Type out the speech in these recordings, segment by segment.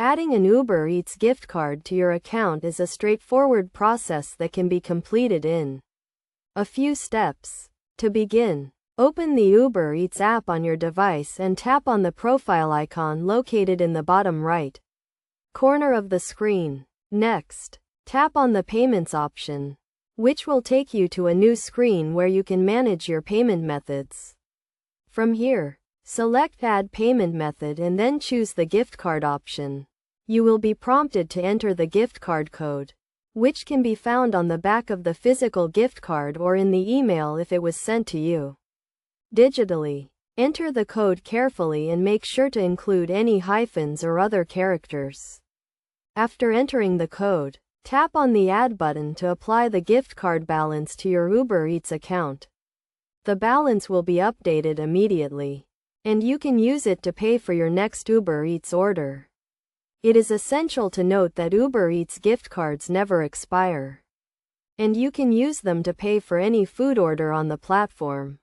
Adding an Uber Eats gift card to your account is a straightforward process that can be completed in a few steps. To begin, open the Uber Eats app on your device and tap on the profile icon located in the bottom right corner of the screen. Next, tap on the Payments option, which will take you to a new screen where you can manage your payment methods. From here, select Add Payment Method and then choose the gift card option. You will be prompted to enter the gift card code, which can be found on the back of the physical gift card or in the email if it was sent to you digitally. Enter the code carefully and make sure to include any hyphens or other characters. After entering the code, tap on the Add button to apply the gift card balance to your Uber Eats account. The balance will be updated immediately, and you can use it to pay for your next Uber Eats order. It is essential to note that Uber Eats gift cards never expire, and you can use them to pay for any food order on the platform.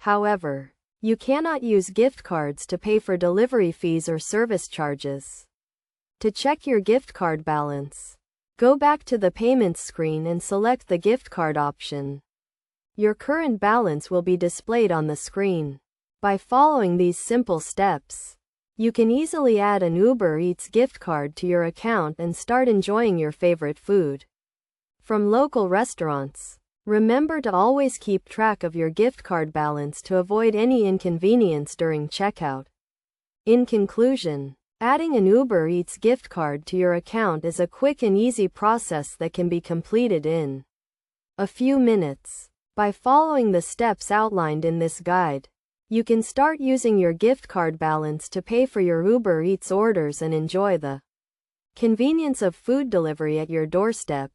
However, you cannot use gift cards to pay for delivery fees or service charges. To check your gift card balance, go back to the payments screen and select the gift card option. Your current balance will be displayed on the screen. By following these simple steps, you can easily add an Uber Eats gift card to your account and start enjoying your favorite food from local restaurants. Remember to always keep track of your gift card balance to avoid any inconvenience during checkout. In conclusion, adding an Uber Eats gift card to your account is a quick and easy process that can be completed in a few minutes. By following the steps outlined in this guide, you can start using your gift card balance to pay for your Uber Eats orders and enjoy the convenience of food delivery at your doorstep.